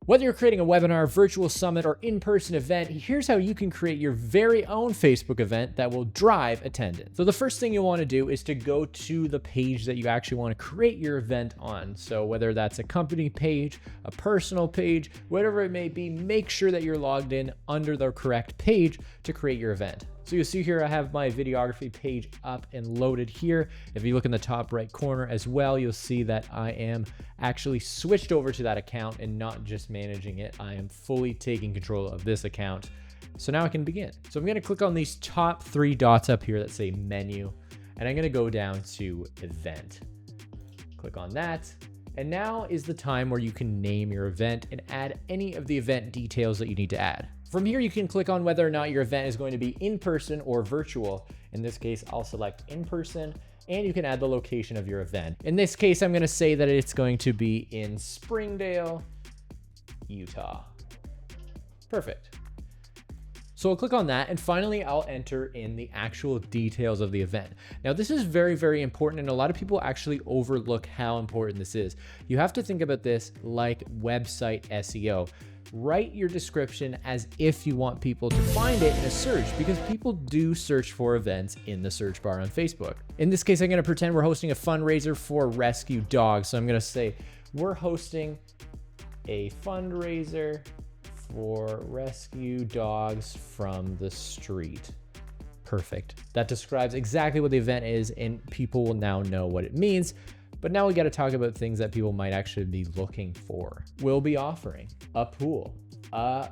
Whether you're creating a webinar, virtual summit, or in-person event, here's how you can create your very own Facebook event that will drive attendance. So the first thing you'll want to do is to go to the page that you actually want to create your event on. So whether that's a company page, a personal page, whatever it may be, make sure that you're logged in under the correct page to create your event. So you'll see here, I have my videography page up and loaded here. If you look in the top right corner as well, you'll see that I am actually switched over to that account and not just managing it. I am fully taking control of this account. So now I can begin. So I'm gonna click on these top 3 dots up here that say menu, and I'm gonna go down to event. Click on that. And now is the time where you can name your event and add any of the event details that you need to add. From here, you can click on whether or not your event is going to be in person or virtual. In this case, I'll select in person, and you can add the location of your event. In this case, I'm gonna say that it's going to be in Springdale, Utah. Perfect. So I'll click on that, and finally I'll enter in the actual details of the event. Now this is very, very important, and a lot of people actually overlook how important this is. You have to think about this like website SEO. Write your description as if you want people to find it in a search, because people do search for events in the search bar on Facebook. In this case, I'm gonna pretend we're hosting a fundraiser for rescue dogs. So I'm gonna say, we're hosting a fundraiser for rescue dogs from the street. Perfect. That describes exactly what the event is, and people will now know what it means. But now we got to talk about things that people might actually be looking for. We'll be offering a pool, a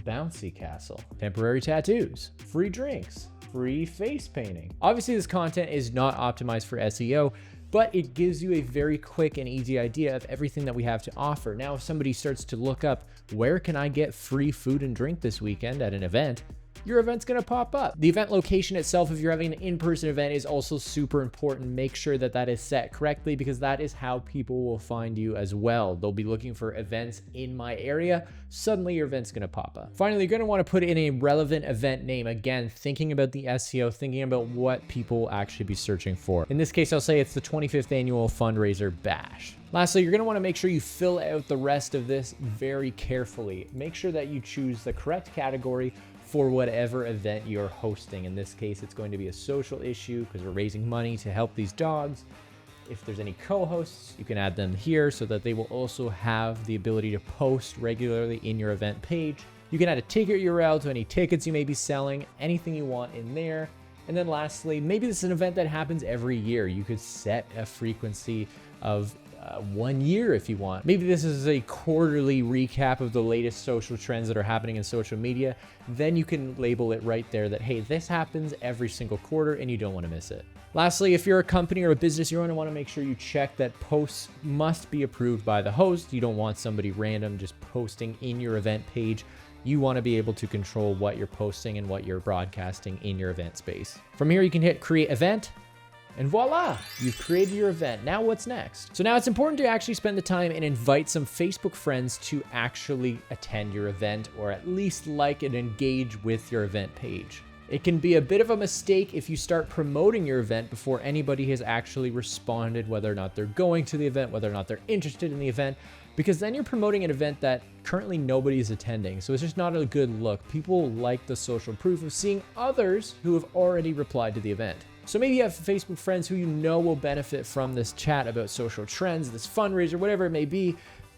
bouncy castle, temporary tattoos, free drinks, free face painting. Obviously, this content is not optimized for SEO, but it gives you a very quick and easy idea of everything that we have to offer. Now, if somebody starts to look up, where can I get free food and drink this weekend at an event? Your event's gonna pop up. The event location itself, if you're having an in-person event, is also super important. Make sure that that is set correctly, because that is how people will find you as well. They'll be looking for events in my area. Suddenly your event's gonna pop up. Finally, you're gonna wanna put in a relevant event name. Again, thinking about the SEO, thinking about what people will actually be searching for. In this case, I'll say it's the 25th annual fundraiser bash. Lastly, you're gonna wanna make sure you fill out the rest of this very carefully. Make sure that you choose the correct category for whatever event you're hosting. In this case, it's going to be a social issue because we're raising money to help these dogs. If there's any co-hosts, you can add them here so that they will also have the ability to post regularly in your event page. You can add a ticket URL to any tickets you may be selling, anything you want in there. And then lastly, maybe this is an event that happens every year. You could set a frequency of 1 year if you want. Maybe this is a quarterly recap of the latest social trends that are happening in social media. Then you can label it right there that, hey, this happens every single quarter and you don't want to miss it. Lastly, if you're a company or a business, you're going to want to make sure you check that posts must be approved by the host. You don't want somebody random just posting in your event page. You want to be able to control what you're posting and what you're broadcasting in your event space. From here, you can hit create event. And voila, you've created your event. Now what's next? So now it's important to actually spend the time and invite some Facebook friends to actually attend your event, or at least like and engage with your event page. It can be a bit of a mistake if you start promoting your event before anybody has actually responded, whether or not they're going to the event, whether or not they're interested in the event, because then you're promoting an event that currently nobody is attending. So it's just not a good look. People like the social proof of seeing others who have already replied to the event. So maybe you have Facebook friends who you know will benefit from this chat about social trends, this fundraiser, whatever it may be.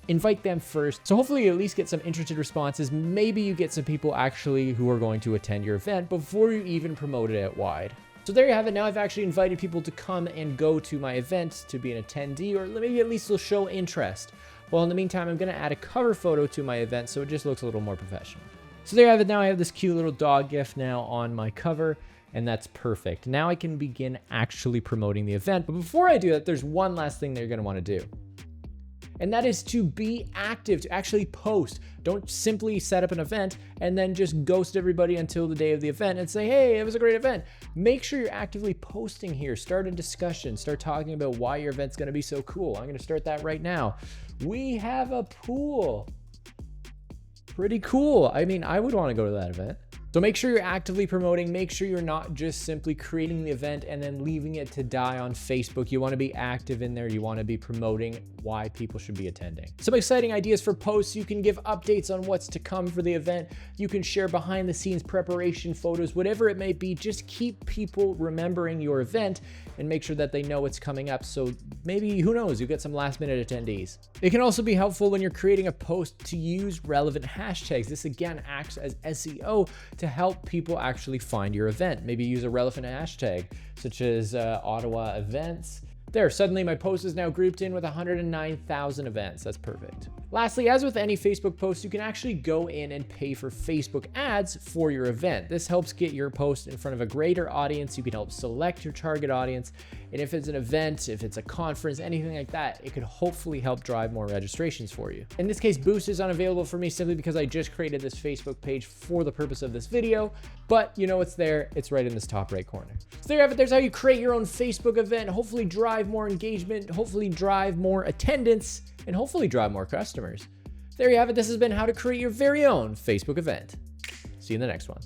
Invite them first. So hopefully you at least get some interested responses. Maybe you get some people actually who are going to attend your event before you even promote it out wide. So there you have it. Now I've actually invited people to come and go to my event to be an attendee, or maybe at least they'll show interest. Well, in the meantime, I'm gonna add a cover photo to my event so it just looks a little more professional. So there you have it. Now I have this cute little dog gif now on my cover. And that's perfect. Now I can begin actually promoting the event. But before I do that, there's one last thing that you're gonna wanna do. And that is to be active, to actually post. Don't simply set up an event and then just ghost everybody until the day of the event and say, hey, it was a great event. Make sure you're actively posting here. Start a discussion. Start talking about why your event's gonna be so cool. I'm gonna start that right now. We have a pool. Pretty cool. I mean, I would wanna go to that event. So make sure you're actively promoting, make sure you're not just simply creating the event and then leaving it to die on Facebook. You want to be active in there. You want to be promoting why people should be attending. Some exciting ideas for posts. You can give updates on what's to come for the event. You can share behind the scenes preparation photos, whatever it may be. Just keep people remembering your event and make sure that they know it's coming up. So maybe, who knows, you get some last minute attendees. It can also be helpful when you're creating a post to use relevant hashtags. This again acts as SEO to help people actually find your event. Maybe use a relevant hashtag such as Ottawa events. There, suddenly my post is now grouped in with 109,000 events. That's perfect. Lastly, as with any Facebook post, you can actually go in and pay for Facebook ads for your event. This helps get your post in front of a greater audience. You can help select your target audience. And if it's an event, if it's a conference, anything like that, it could hopefully help drive more registrations for you. In this case, Boost is unavailable for me simply because I just created this Facebook page for the purpose of this video, but you know it's there. It's right in this top right corner. So there you have it. There's how you create your own Facebook event, hopefully drive more engagement, hopefully drive more attendance, and hopefully drive more customers. There you have it. This has been how to create your very own Facebook event. See you in the next one.